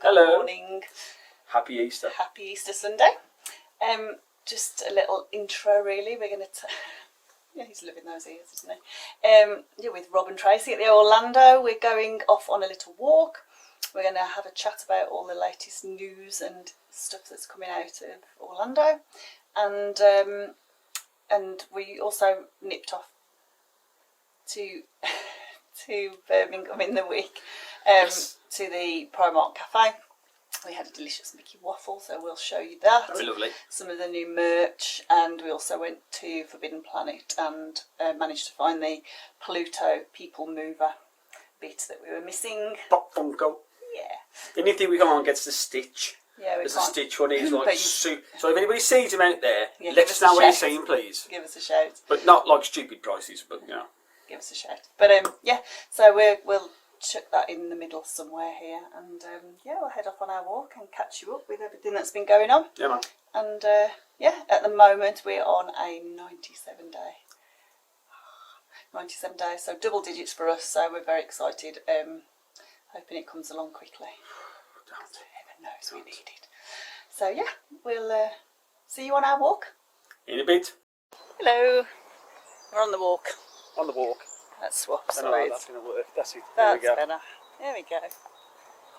Hello. Morning. Happy Easter. Happy Easter Sunday. Just a little intro really. We're going to... Yeah, he's loving those ears, isn't he? Yeah, with Rob and Tracy at the Orlando. We're going off on a little walk. We're going to have a chat about all the latest news and stuff that's coming out of Orlando. And we also nipped off to Birmingham in the week to the Primark Cafe. We had a delicious Mickey waffle, so we'll show you that. Very lovely. Some of the new merch, and we also went to Forbidden Planet and managed to find the Pluto People Mover bit that we were missing. Pop Funko. Yeah. Anything we come on gets the Stitch. Yeah, we There's can't. a Stitch one. He's like But so if anybody sees him out there, Yeah, let give us us a know what he's shout. saying, please. Give us a shout. But not like stupid prices, but you know. Give us a shout. But yeah, so we'll chuck that in the middle somewhere here, and yeah, we'll head off on our walk and catch you up with everything that's been going on. Yeah, man. And yeah, at the moment we're on a 97 day. 97 days, so double digits for us, so we're very excited. Hoping it comes along quickly. Heaven knows we need it. So yeah, we'll see you on our walk. In a bit. Hello, we're on the walk. On the walk. Let's swap I know sides. that's going to work. That's it. That's there we go. better. There we go.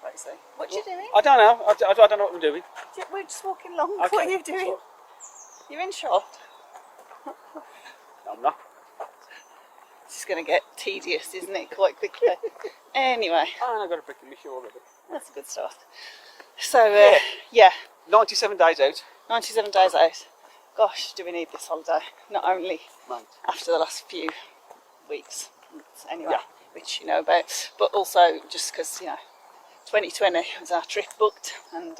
Crazy. What you doing? I don't know. I don't know what I'm doing. We're just walking along. Okay. What are you doing? You're in shot. No, I'm not. This is going to get tedious, isn't it, quite quickly? Anyway, Oh, I've got a brick in my shoe already. that's a good start. So, yeah, 97 days out. 97 days out. Gosh, do we need this holiday? Not only Man. after the last few weeks, anyway, Yeah. which you know about, but also just because, you know, 2020 was our trip booked, and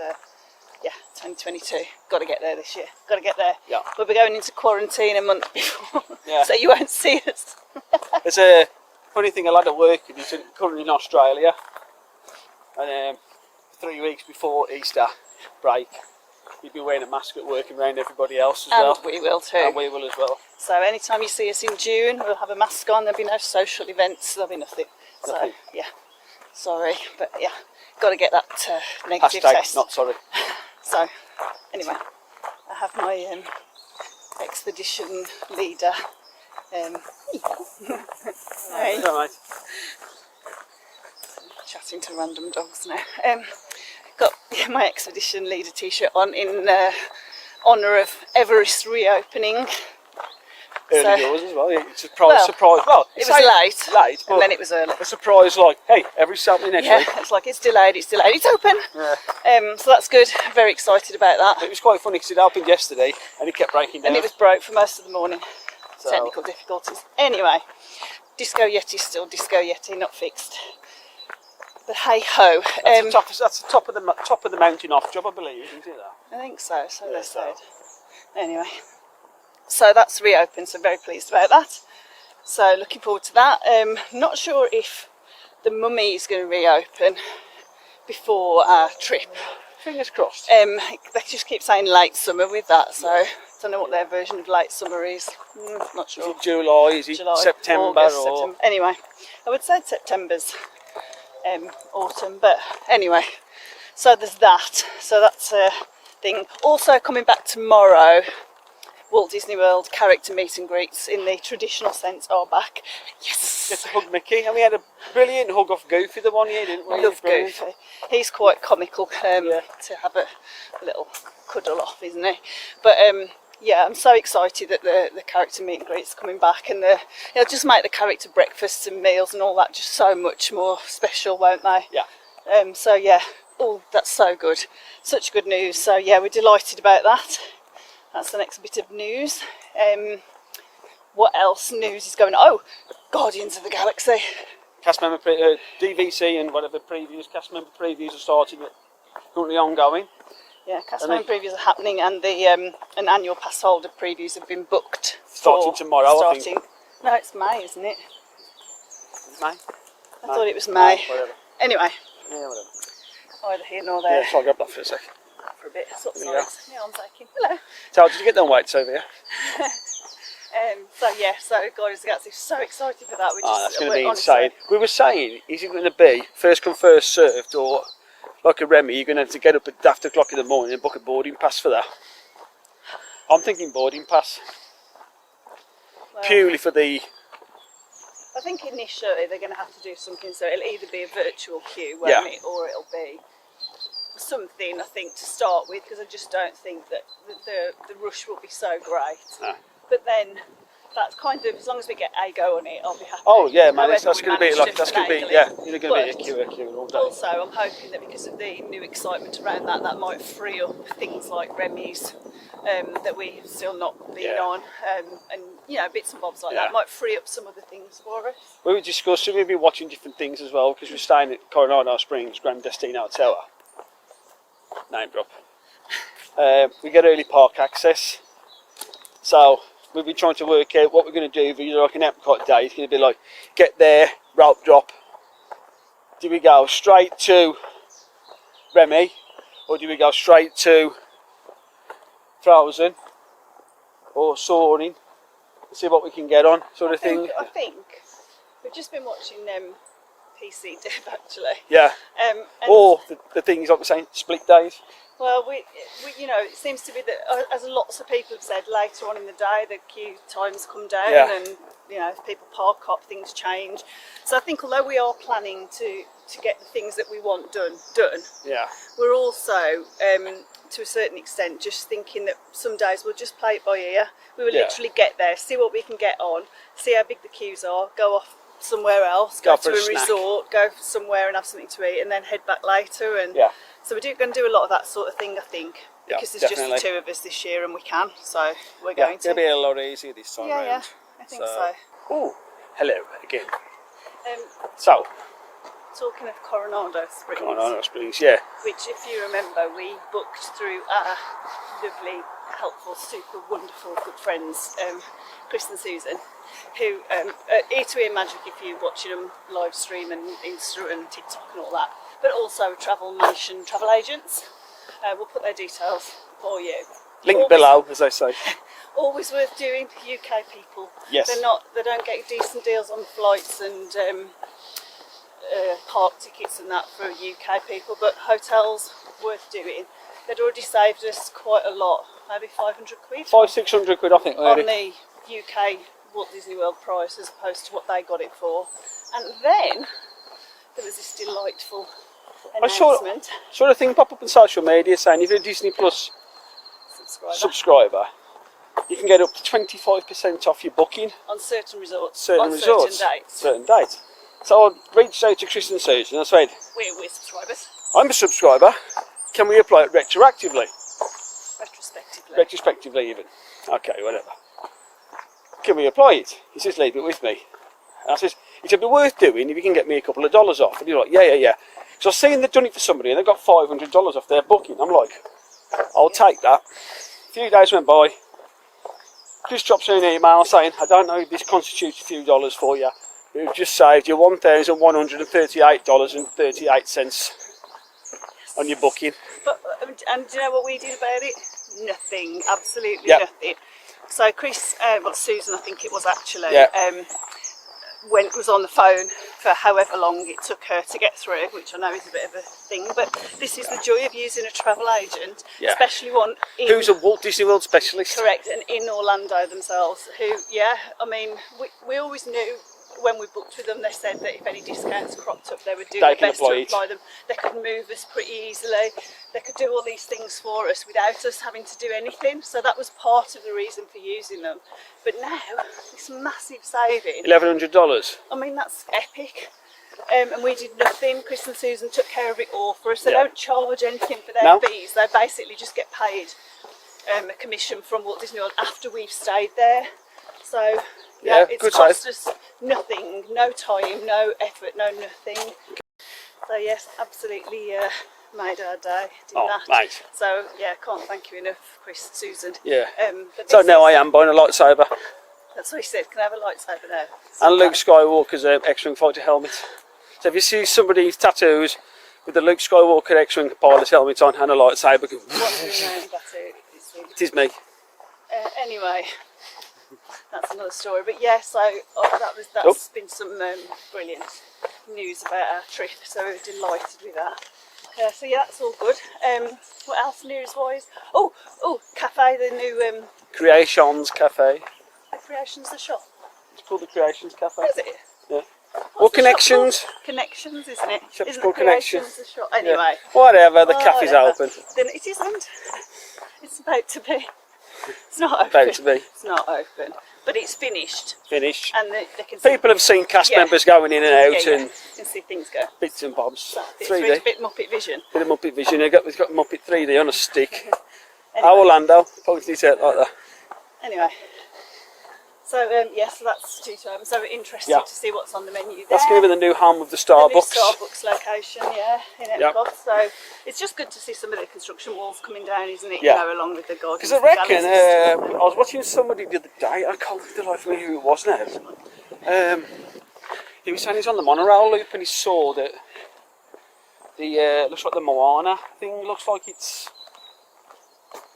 yeah, 2022, got to get there this year, got to get there. Yeah. We'll be going into quarantine a month before, Yeah. so you won't see us. There's a funny thing, a lad at work, and he's currently in Australia, and 3 weeks before Easter break, he'd be wearing a mask at work and around everybody else as well. And we will too. And we will as well. So anytime you see us in June, we'll have a mask on. There'll be no social events. There'll be nothing. Nothing. So yeah, sorry, but yeah, got to get that negative Hashtag test. not sorry. So anyway, I have my expedition leader. Hey, All right. chatting to random dogs now. Got my expedition leader T-shirt on in honour of Everest reopening. Early So- doors as well. Yeah. Well, Surprise. Well, It was late, late, but and then it was early. a surprise like, hey, every's happening next Yeah, week. it's like it's delayed, it's open. Yeah. So that's good. Very excited about that. It was quite funny because it happened yesterday and it kept breaking down. And it was broke for most of the morning. So- Technical difficulties. Anyway, Disco Yeti's still Disco Yeti, not fixed. But hey ho. That's the top of the mountain off job, I believe, isn't it? That? I think so. So Yeah, they so- said. Anyway, so that's reopened. So very pleased about that. So looking forward to that. Not sure if the Mummy is going to reopen before our trip. Fingers crossed. They just keep saying late summer with that, so I don't know what their version of late summer is. Not Is sure. it July? Is it July, September? August, or September. Anyway, I would say September's autumn, but anyway, so there's that. So that's a thing. Also coming back tomorrow, Walt Disney World character meet and greets in the traditional sense are back. Yes! Get to hug Mickey, and we had a brilliant hug off Goofy the one year, didn't we? I love Brilliant. Goofy. He's quite comical Yeah. to have a little cuddle off, isn't he? But yeah, I'm so excited that the character meet and greet's coming back, and it'll just make the character breakfasts and meals and all that just so much more special, won't they? Yeah. So yeah, that's so good. Such good news. So yeah, we're delighted about that. That's the next bit of news. What else news is going on? Oh, Guardians of the Galaxy. Cast member DVC and whatever previews, cast member previews are starting, currently ongoing. Yeah, cast And member previews are happening, and the an annual pass holder previews have been booked. Starting for tomorrow, I think. No, it's May, isn't it? May? I thought it was May. Whatever. Anyway, Yeah, whatever. either here nor there. Yeah, so I'll grab that for a sec. For a bit. Sorry, Yeah. my arm's aching. Hello. So, did you get them weights over here? So yeah, so Guardians of the Galaxy, so excited for that. That's going to be insane. We were saying, is it going to be first come first served, or like a Remy, you're going to have to get up at after o'clock in the morning and book a boarding pass for that. I'm thinking boarding pass. Well, Purely for the... I think initially they're going to have to do something, so it'll either be a virtual queue, won't it, or it'll be something, I think, to start with, because I just don't think that the rush will be so great. No. But then that's kind of, as long as we get a go on it, I'll be happy. Oh yeah, man, However that's we going to be like, manage that's going to be, finagle yeah, it. you're going to be a queue all day. Also, I'm hoping that because of the new excitement around that, that might free up things like Remy's that we've still not been on, and you know, bits and bobs like that might free up some other things for us. We were discussing, we'll be watching different things as well, because we're staying at Coronado Springs Grand Destino Tower. Name drop. We get early park access, so we've been trying to work out what we're going to do for like an Epcot day. It's going to be like, get there, rope drop. Do we go straight to Remy, or do we go straight to Frozen or Soaring? See what we can get on, sort of thing. I think we've just been watching PC Dev actually. Yeah. Or the things like we're saying, split days. Well, we you know, it seems to be that, as lots of people have said, later on in the day the queue times come down, and you know, if people park up, things change. So I think although we are planning to get the things that we want done, we're also to a certain extent just thinking that some days we'll just play it by ear. We will literally get there, see what we can get on, see how big the queues are, go off somewhere else, go to a resort, go somewhere and have something to eat, and then head back later. And so we're going to do a lot of that sort of thing, I think, because there's just the two of us this year and we can, so we're going to. It'll be a lot easier this time round. Yeah, I think so. Oh, hello again. So, talking of Coronado Springs, which, if you remember, we booked through our lovely, helpful, super wonderful good friends, Chris and Susan, who are here to hear magic if you're watching them live stream and Insta and TikTok and all that, but also Travelmation travel agents. We'll put their details for you. Link below, as I say. Always worth doing, UK people. Yes. They don't get decent deals on flights and park tickets and that for UK people, but hotels worth doing. They'd already saved us quite a lot, maybe 500 quid. 500-600 quid, I think. On the UK Walt Disney World price as opposed to what they got it for. And then there was this delightful announcement. I saw a thing pop up on social media saying if you're a Disney Plus subscriber, you can get up to 25% off your booking on certain resorts, certain dates. Certain dates. So I reached out to Chris and Susan and I said, we're subscribers. I'm a subscriber. Can we apply it retroactively? Retrospectively even. Okay, whatever. Can we apply it? He says, leave it with me. And I says, it'd be worth doing if you can get me a couple of dollars off. And he's like, yeah. So I've seen they've done it for somebody and they've got $500 off their booking. I'm like, I'll take that. A few days went by. Chris drops me an email saying, I don't know if this constitutes a few dollars for you. We've just saved you $1,138.38 on your booking. But, and do you know what we did about it? Nothing, absolutely nothing. So Chris, Susan I think it was actually, was on the phone for however long it took her to get through, which I know is a bit of a thing, but this is the joy of using a travel agent, especially one who's a Walt Disney World specialist. Correct, and in Orlando themselves, who, I mean, we always knew when we booked with them, they said that if any discounts cropped up, they would do their best to apply them. They could move us pretty easily. They could do all these things for us without us having to do anything. So that was part of the reason for using them. But now, this massive saving. $1,100. I mean, that's epic. And we did nothing. Chris and Susan took care of it all for us. They don't charge anything for their fees. They basically just get paid a commission from Walt Disney World after we've stayed there. So it's cost us nothing, no time, no effort, no nothing. So yes, absolutely made our day. Did that. Mate. So can't thank you enough, Chris, Susan. So now I am buying a lightsaber. That's what he said. Can I have a lightsaber now? And Luke Skywalker's X-Wing fighter helmet. So if you see somebody's tattoos with the Luke Skywalker X-Wing pilot helmet on and a lightsaber, what's his name? That's it. It is me. Anyway, that's another story. But that's been some brilliant news about our trip. So we're delighted with that. So yeah, that's all good. What else news wise? Oh, cafe, the new Creations Cafe. Creations, the shop. It's called the Creations Cafe. Is it? Yeah. What's Or the shop Connections. called? Connections, isn't it? Shop's Isn't called the Creations Connection. the shop? Anyway. Yeah. Whatever, the cafe's Whatever. open. Then it isn't. It's about to be. It's not open. About to be. It's not open. But it's finished. Finished. And they can see. People have seen cast Yeah. members going in and out Yeah. and You can see things go. bits and bobs. So, it's 3D. really a bit Muppet vision. Bit of Muppet Vision. We've got Muppet 3D on a stick. Anyway. Our Orlando, pointing it out like that. Anyway. So so that's due to open. So we're interested Yeah. to see what's on the menu there. That's going to be the new home of the The new Starbucks. Starbucks location, in Yeah. Epcot. So it's just good to see some of the construction walls coming down, isn't it? Yeah. You know, along with the gardens. Because I reckon, I was watching somebody the other day, I can't think the life of me who it was now. He was saying he's on the monorail loop and he saw that the, looks like the Moana thing, looks like it's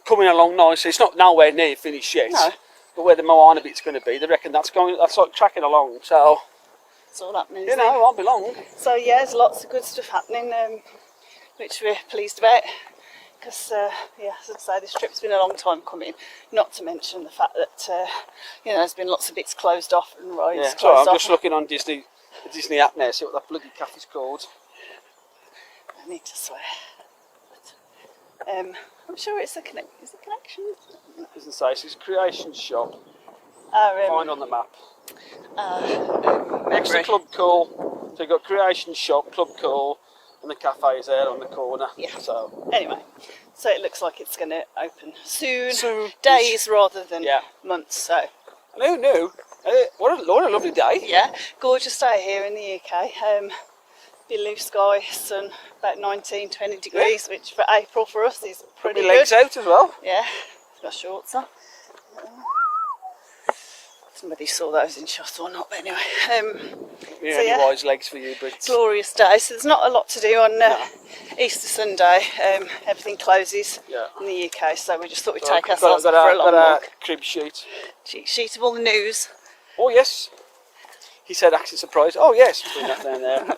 coming along nicely. It's not nowhere near finished yet. No. But where the Moana bit's going to be, they reckon that's like tracking along. So, It's all happening. you Isn't know, it it? won't be long. So yeah, there's lots of good stuff happening, which we're pleased about. Because as I say, this trip's been a long time coming. Not to mention the fact that there's been lots of bits closed off and rides Yeah, so closed I'm off. just looking on the Disney app now, see what that bloody cafe's called. I need to swear. But, I'm sure it's a connection. Is it Connections? It doesn't say, it's his creation shop. Our, Find on the map. Next to memory. Club Cool, so you've got Creation Shop, Club Cool, and the cafe is there on the corner. Yeah. So Anyway, so it looks like it's going to open soon. Soon. Days rather than Yeah. months. So and who knew? What a lovely day. yeah, gorgeous day here in the UK. Blue sky, sun, about 19, 20 degrees, which for April for us is Put pretty my legs good. out as well. Yeah, got shorts on. Somebody saw those in shot or not, but anyway. Yeah, So, yeah. wise legs for you, but Glorious day. So there's not a lot to do on Easter Sunday. Everything closes Yeah. in the UK, so we just thought we'd So take got ourselves off got for a long walk. crib sheet. Cheat sheet of all the news. Oh yes. He said acting surprised. Oh yes, putting that down there.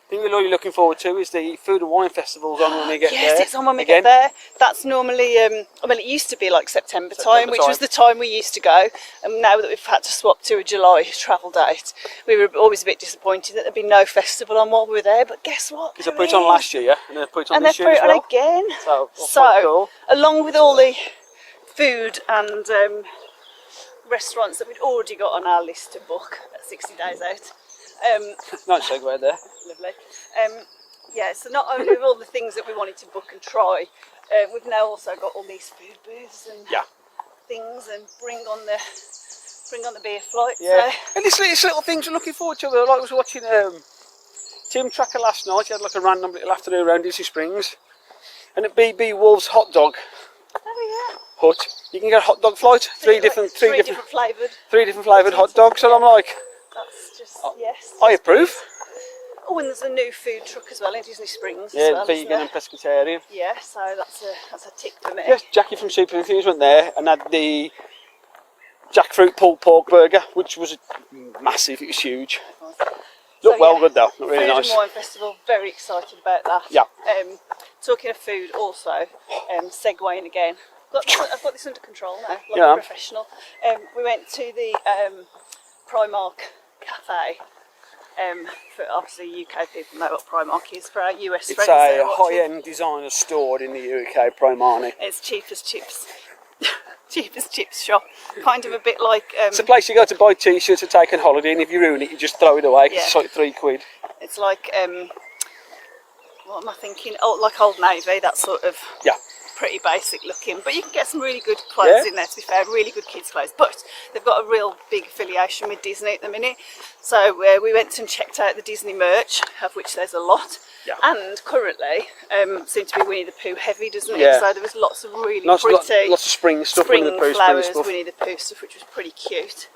The thing we're really looking forward to is the Food and Wine Festival's on when we get there. Yes, it's on when we Again. get there. That's normally, it used to be like September time, which was the time we used to go. And now that we've had to swap to a July travel date, we were always a bit disappointed that there'd be no festival on while we were there. But guess what? Because they put it on last year, yeah? And they put it on And this they year put as it well. on again. So, quite cool. Along with all the food and restaurants that we'd already got on our list to book at 60 days out. Nice segue there. Lovely. So not only with all the things that we wanted to book and try, we've now also got all these food booths and Yeah. things, and bring on the beer flight. Yeah. So, And it's little things we're looking forward to. Like I was watching Tim Tracker last night. He had like a random little afternoon around Disney Springs. And at BB Wolves Hot Dog oh Hut, you can get a hot dog flight. yeah. Three different flavoured. flavoured hot dogs. So I'm like, That's just yes. I approve. Oh, and there's a new food truck as well in Disney Springs. Yeah, as well, isn't vegan there? and pescatarian. Yeah, so that's a tick for me. Yes, Jackie from Super Infused went there and had the jackfruit pulled pork burger, which was massive. It was huge. Looked well good though. Looked really Food nice. and Wine Festival, very excited about that. Yeah. Talking of food also, segueing again. I've got this under control now, like Yeah. a professional. We went to the Primark cafe. For obviously UK people know what Primark is. For our US It's friends that a are watching, high-end designer store in the UK, Primani. it's cheap as chips. Cheap as chips shop. Kind of a bit like It's a place you go to buy t-shirts to take on holiday, and if you ruin it, you just throw it away. 'Cause Yeah. It's like £3. it's like what am I thinking? Oh, like Old Navy, that sort of Yeah. pretty basic looking, but you can get some really good clothes Yeah. in there, to be fair, really good kids clothes, but they've got a real big affiliation with Disney at the minute. So we went and checked out the Disney merch, of which there's a lot. Yeah. And currently seems to be Winnie the Pooh heavy, doesn't it? Yeah. So there was lots of really Lots pretty of spring stuff, spring Winnie the Pooh, flowers, spring stuff. Winnie the Pooh stuff, which was pretty cute.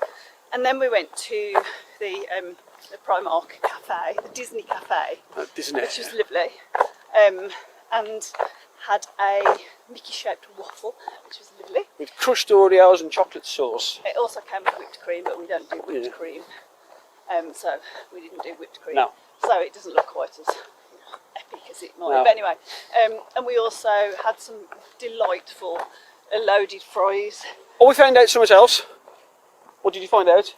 And then we went to the Primark cafe, the Disney cafe, Disney. which was lovely, and had a Mickey-shaped waffle, which was lovely. With crushed Oreos and chocolate sauce. It also came with whipped cream, but we don't do whipped Yeah. cream, so we didn't do whipped cream. No. So it doesn't look quite as epic as it might. No. But anyway, and we also had some delightful loaded fries. Oh, we found out something else. What did you find out?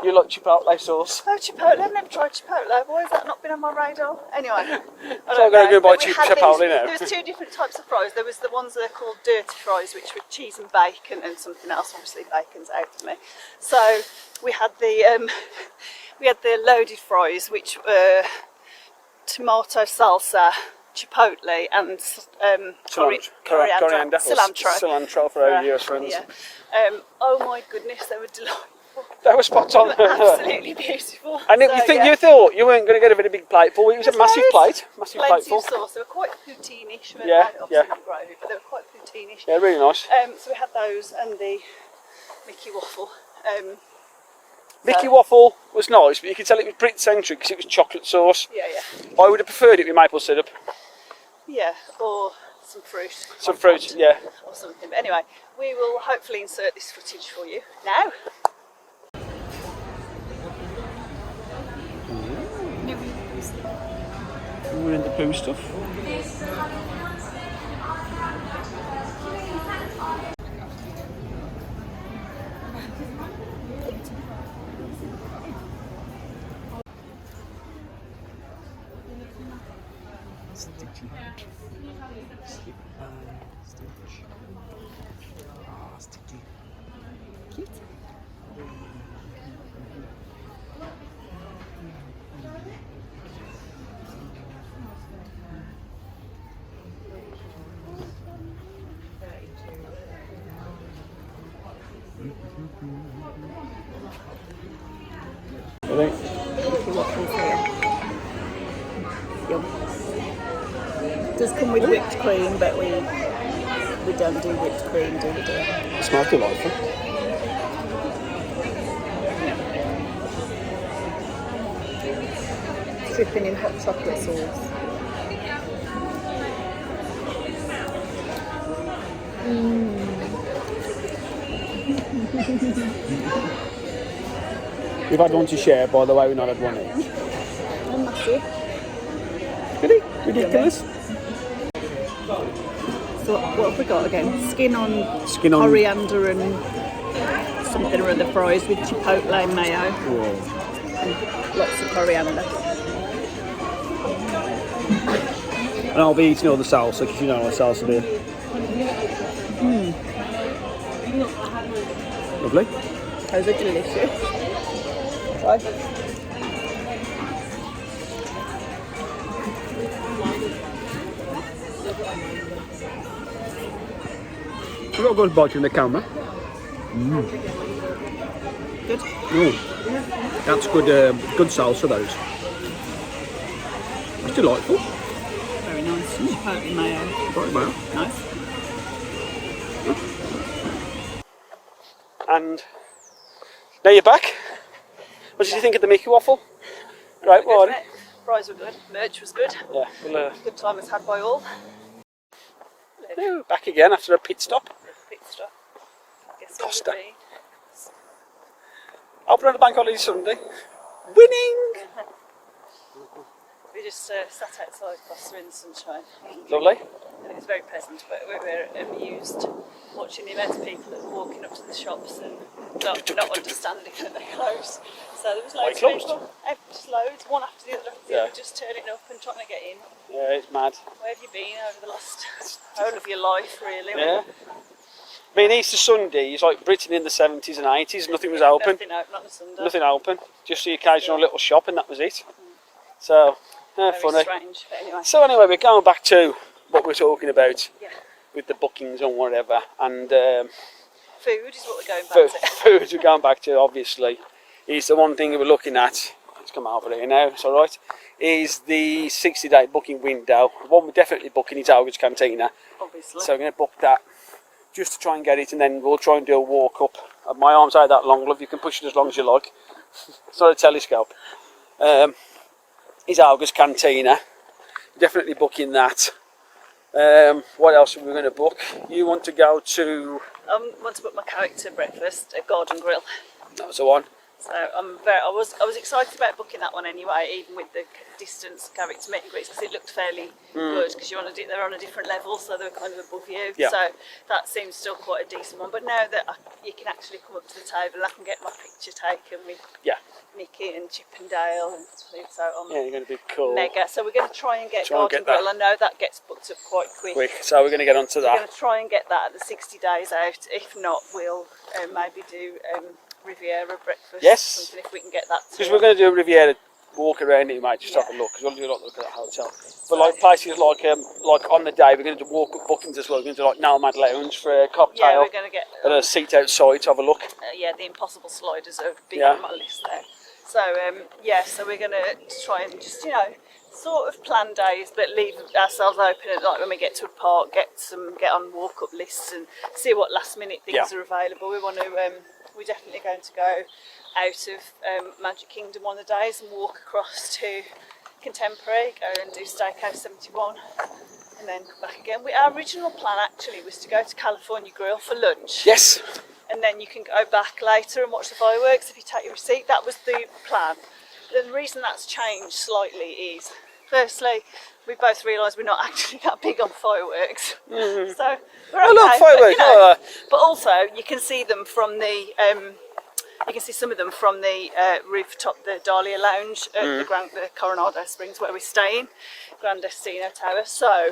You like chipotle sauce. Oh, Chipotle. I've never tried Chipotle. Why has that not been on my radar? Anyway, I So don't I'm going to know. go buy But we had Chipotle these- now. There was two different types of fries. There was the ones that are called dirty fries, which were cheese and bacon and something else. Obviously, bacon's out for me. So we had the loaded fries, which were tomato salsa, chipotle, and coriander, cilantro for our US friends. Yeah. Oh my goodness, they were delightful. That was spot on. They were absolutely beautiful. And So, you thought you weren't going to get a very big plate full. It was a massive plate. Massive plenty plate full. of sauce. They were quite poutine-ish. Yeah, Obviously not gravy, but they were quite poutine-ish. Yeah, really nice. So we had those and the Mickey waffle. Mickey waffle was nice, but you could tell it was Brit-centric because it was chocolate sauce. Yeah. I would have preferred it with maple syrup. Yeah, or some fruit. Some fruit, yeah. Or something. But anyway, we will hopefully insert this footage for you now. We're in the poo stuff. Stitchy. Stitch. Ah, sticky. Cute. It does come with whipped cream, but we don't do whipped cream, do we? It smells delightful. Dripping in hot chocolate sauce. We've had one to share, by the way, we've not had one each. And massive. Really? Ridiculous. So what have we got again? Skin on coriander and something or other fries with chipotle mayo. Whoa. And lots of coriander. And I'll be eating all the salsa because you know what salsa do. Lovely. Those are delicious. Try. We've got a good bite in the camera. Good. That's good. Good salsa, those. That's delightful. Very nice. Chipotle mayo. Right, mayo. Nice. And now you're back. What did you think of the Mickey waffle? Right, Good, well, wasn't it? Fries were good. Merch was good. yeah, we'll, Good time was had by all. back again after a pit stop. Pit stop. I guess Costa. it would be. Open on the bank holiday Sunday. Winning! We just sat outside Costa in the sunshine. Lovely. And it was very pleasant, but we were amused watching the amount of people that were walking up to the shops and not understanding that they're closed. So there was loads of closed? people, just loads, one after the other, just turning up and trying to get in. Yeah, it's mad. Where have you been over the last whole of your life, really? Yeah. I mean, Easter Sunday is like Britain in the 70s and 80s. Nothing was open. Nothing open on a Sunday. Nothing open. Just the occasional little shop, and that was it. So, Very funny. strange, but anyway. So anyway, we're going back to what we're talking about Yeah. with the bookings and whatever, and Food is what we're going back to. food we're going back to, obviously, is the one thing that we're looking at. Let's come over here now, it's alright. Is the 60-day booking window. The one we're definitely booking is Alga's Cantina. Obviously. So I'm going to book that just to try and get it, and then we'll try and do a walk up. My arms aren't that long, love. You can push it as long as you like. It's not a telescope. Is Alga's Cantina. Definitely booking that. What else are we going to book? You want to go to... I want to book my character breakfast at Garden Grill. That was the one. So I was excited about booking that one anyway, even with the distance character meet and greets, because it looked fairly good. Because they're on a different level, so they're kind of above you. Yeah. So that seems still quite a decent one. But now that you can actually come up to the table, I can get my picture taken with Nikki and Chip and Dale, and so you're going to be cool. mega. So we're going to try and get Garden Grill. I know that gets booked up quite quick. So we're going to get onto that. We're going to try and get that at the 60 days out. If not, we'll maybe do Riviera breakfast. Yes. Something if we can get that. Because we're going to do a Riviera walk around it, mate. Just have a look. Because we'll do a lot of look at that hotel. But like places like on the day, we're going to do walk up bookings as well. We're going to do like Nomad Lounge for a cocktail. Yeah, we're going to get and a seat outside to have a look. The Impossible Sliders are big on my list there. So so we're going to try and just sort of plan days, but leave ourselves open at like when we get to a park, get on walk up lists and see what last minute things are available. We want to we're definitely going to go out of Magic Kingdom one of the days and walk across to Contemporary, go and do Steakhouse 71 and then come back again. Our original plan actually was to go to California Grill for lunch. Yes. And then you can go back later and watch the fireworks if you take your receipt. That was the plan. The reason that's changed slightly is, firstly, we both realised we're not actually that big on fireworks. Mm-hmm. So we're okay. Look, fireworks. But also, you can see them from the. You can see some of them from the rooftop, the Dahlia Lounge at the Coronado Springs, where we're staying, Grand Destino Tower. So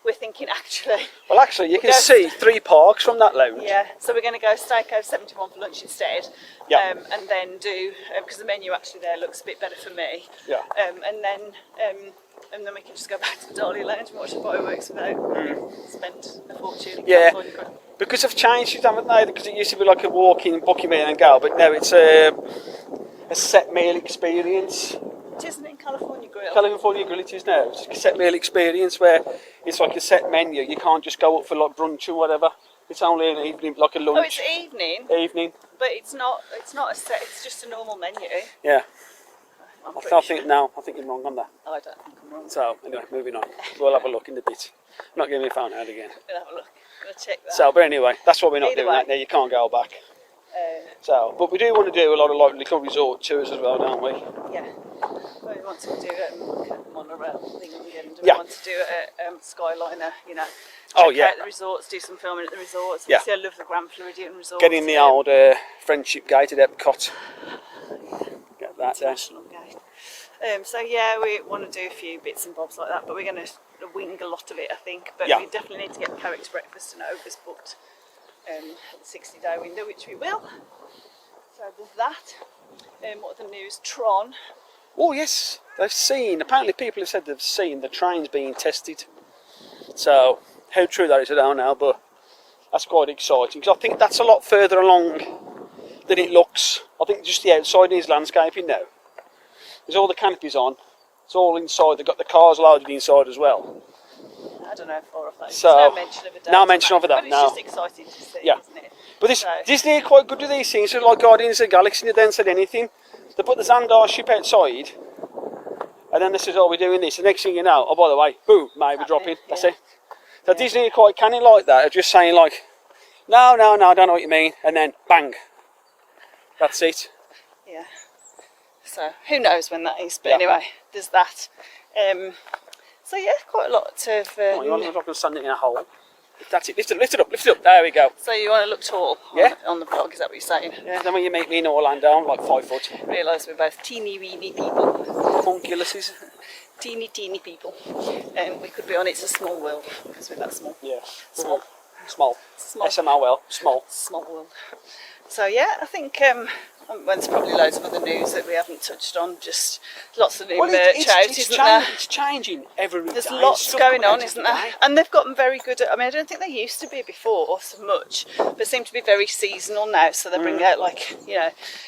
we're thinking actually. Well, actually, you can see 3 parks from that lounge. Yeah, so we're going to go Steakhouse 71 for lunch instead. Yeah. And then do because the menu actually there looks a bit better for me. Yeah. And then we can just go back to the Dahlia Lounge and watch the fireworks without spend a fortune. Yeah. Because they've changed it, haven't they? Because it used to be like a walk-in, book meal and go, but now it's a set meal experience. It isn't in California Grill. California Grill it is now. It's a set meal experience where it's like a set menu. You can't just go up for like brunch or whatever. It's only an evening, like a lunch. Oh, it's evening. Evening. But it's not a set. It's just a normal menu. Yeah. I think you're wrong on that. I don't think I'm wrong. So anyway, moving on. We'll have a look in a bit. I'm not giving my phone out again. We'll have a look. We'll check that. So, but anyway, that's what we're not doing right now. You can't go back. But we do want to do a lot of like little resort tours as well, don't we? Yeah. We want to do a monorail thing and we want to do a Skyliner, check out the resorts, do some filming at the resorts. Yeah. Obviously I love the Grand Floridian resorts. Get in the old Friendship Gate at Epcot. Get that International Gate. We want to do a few bits and bobs like that, but we're going to wing a lot of it, I think. But we definitely need to get the Carrick's breakfast and Ogre's booked at the 60-day window, which we will. So there's that. What are the news? Tron. Oh yes, apparently people have said they've seen the trains being tested. So how true that is I don't know, but that's quite exciting because I think that's a lot further along than it looks. I think just the outside needs landscaping now. There's all the canopies on, it's all inside, they've got the cars loaded inside as well. I don't know if or if that. So, no mention of a no mention of that, but it's no. just exciting to see, isn't it? But Disney are quite good with these things, so like Guardians of the Galaxy, they then said anything. They put the Xandar ship outside, and then they said, we're doing this. The next thing you know, by the way, boom, mate, we're dropping. That's it. So Disney are quite canny like that, of just saying like, no, I don't know what you mean, and then bang. That's it. Yeah. So who knows when that is, but anyway, there's that. Quite a lot of... you want to look like standing in a hole? That's it, lift it up, there we go. So you want to look tall on the vlog, is that what you're saying? Yeah, then when you meet me in Orlando, I'm like 5 foot. Realise we're both teeny-weeny people. Homunculuses. Teeny people. We could be on It's a Small World, because we're that small. Yeah. Small. SMLL, small. Small world. So I think... there's probably loads of other news that we haven't touched on, just lots of new merch out, isn't there? It's changing every day. There's lots going on, isn't there? And they've gotten very good at, I don't think they used to be before so much, but seem to be very seasonal now, so they bring out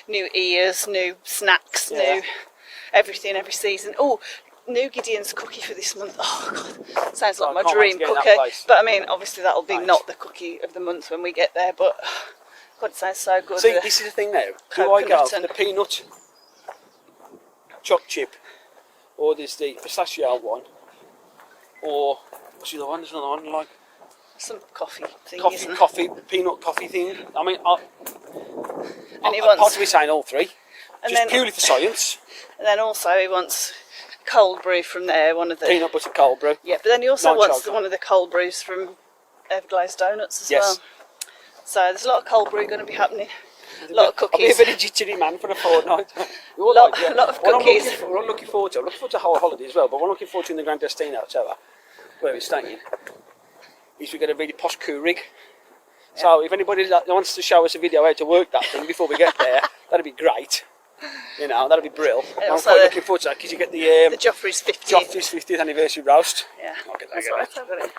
new ears, new snacks, new everything every season. Oh, new Gideon's cookie for this month. Oh God, sounds like my dream cookie. But obviously that'll be not the cookie of the month when we get there, but... God, it sounds so good. See, this is the thing now. Do I go for the peanut choc chip, or there's the pistachio one, or what's the other one? There's another one like some coffee thing. Peanut coffee thing. I'll possibly saying all 3. And just purely for science. And then also he wants cold brew from there, one of the Peanut butter cold brew. Yeah, but then he also wants chocolate. one of the cold brews from Everglazed Donuts as Yes. well. So there's a lot of cold brew going to be happening. A lot of I'll cookies. be a very jittery man for a fortnight. A lot of cookies. What I'm looking forward to the whole holiday as well, but what I'm looking forward to in the Grand Destino Tower, where we're staying, is we get a really posh crew rig. Yeah. So if anybody wants to show us a video how to work that thing before we get there, that'd be great. You know, that'd be brilliant. I'm quite looking forward to that because you get the Joffrey's 50th anniversary roast. Yeah, I'll get that. that's right. I've got it.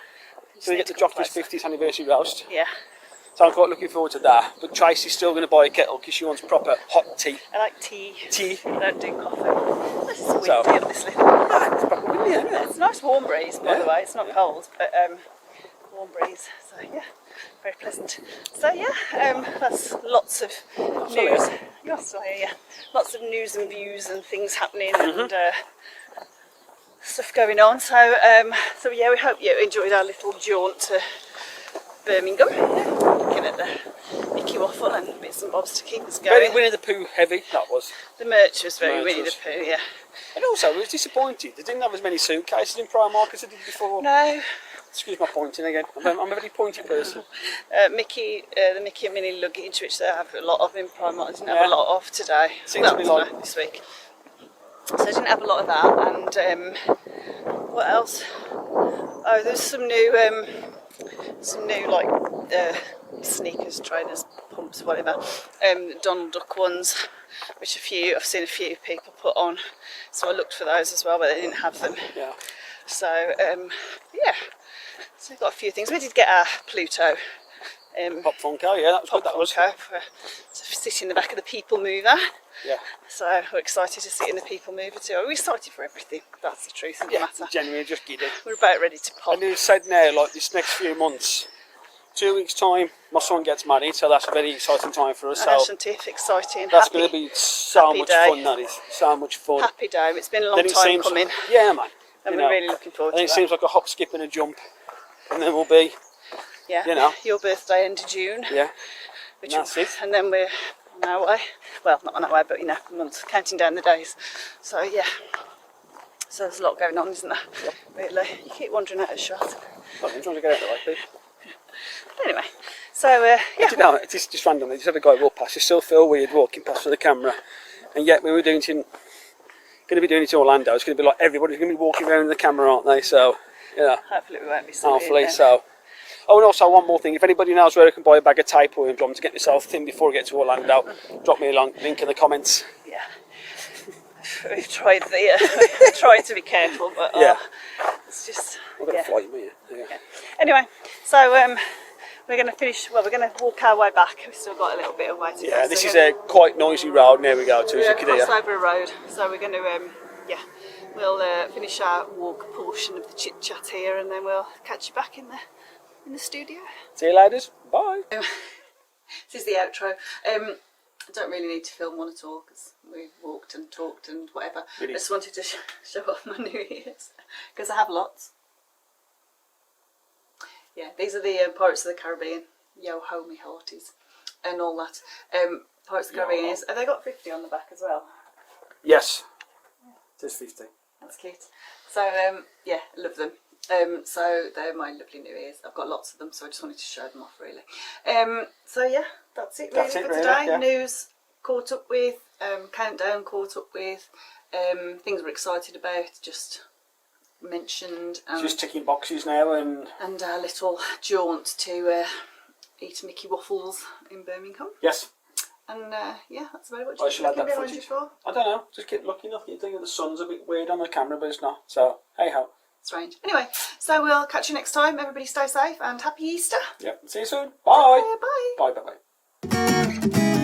So you get the Joffrey's 50th anniversary roast. Yeah. So I'm quite looking forward to that. But Tracy's still going to buy a kettle because she wants proper hot tea. I like tea. Tea. I don't do coffee. This is windy, obviously. It's proper windy, isn't it? It's a nice warm breeze, by the way. It's not cold, but warm breeze. So yeah, very pleasant. So yeah, that's lots of news. You're still here, yeah. Lots of news and views and things happening and stuff going on. So so yeah, we hope you enjoyed our little jaunt to Birmingham. Looking at the Mickey waffle and bits and bobs to keep us going. Very Winnie the Pooh heavy, that was. The merch was very Winnie the Pooh, yeah. And also, I was disappointed. They didn't have as many suitcases in Primark as they did before. No. Excuse my pointing again. I'm a very pointy person. The Mickey and Minnie luggage, which they have a lot of in Primark, didn't have a lot of today. Seems to be like this week. So I didn't have a lot of that. And what else? Oh, there's some new like sneakers, trainers, pumps, whatever. Donald Duck ones, which I've seen a few people put on. So I looked for those as well, but they didn't have them. Yeah. So yeah. So we've got a few things. We did get our Pluto. Pop Funko, yeah, that was good. That was. To sit in the back of the People Mover. Yeah. So we're excited to sit in the People Mover too. We're excited for everything. That's the truth of the matter. Genuinely just giddy. We're about ready to pop. And you said now, like this next few months, 2 weeks' time, my son gets married, so that's a very exciting time for us. So Isn't it exciting? that's going to be so much fun. That is so much fun. Happy day. It's been a long time coming. Yeah, man. And we're really looking forward to it. And it seems like a hop, skip, and a jump, and then we'll be. Yeah. You know. Your birthday end of June. Yeah. And that's it. And then we're on our way. Well, not on our way, but a month, counting down the days. So yeah. So there's a lot going on, isn't there? Yep. Really. You keep wandering out of shot. I'm trying to get out of the way, please. Anyway, so yeah. You know, it's just randomly. Just had a guy walk past. You still feel weird walking past with the camera, and yet we were going to be doing it in Orlando. It's going to be like everybody's going to be walking around with the camera, aren't they? So yeah. Hopefully we won't be so Hopefully weird, so. Oh, and also one more thing. If anybody knows where I can buy a bag of tapeworm to get myself thin before I get to Orlando, drop me a link in the comments. Yeah. We've tried we've tried to be careful, but yeah. It's just. I've got a flight, me. Yeah. Anyway, so we're going to finish. Well, we're going to walk our way back. We've still got a little bit of way to go. Yeah, this is a quite noisy road. There we go. As you can hear. Cross over a road, so we're going to we'll finish our walk portion of the chit chat here, and then we'll catch you back in the studio. See you later. Bye. This is the outro. I don't really need to film one at all because we've walked and talked and whatever. Really? I just wanted to show off my new ears because I have lots. Yeah, these are the Pirates of the Caribbean, Yo Ho Me Hearties, and all that. Pirates of the Caribbean ears. Have they got 50 on the back as well? Yes. It is 50. That's cute. So yeah, love them. So they're my lovely new ears. I've got lots of them, so I just wanted to show them off really. So yeah, that's it really for today. Yeah. News caught up with, countdown caught up with, things we're excited about, just mentioned. Just ticking boxes now and our little jaunt to eat Mickey waffles in Birmingham. Yes. And yeah, that's about it. I shall add that footage. I don't know, just keep looking up. You think the sun's a bit weird on the camera, but it's not. So, hey ho. Strange. Anyway, so we'll catch you next time. Everybody stay safe and happy Easter. Yep, see you soon. Bye. Bye. Bye, bye, bye.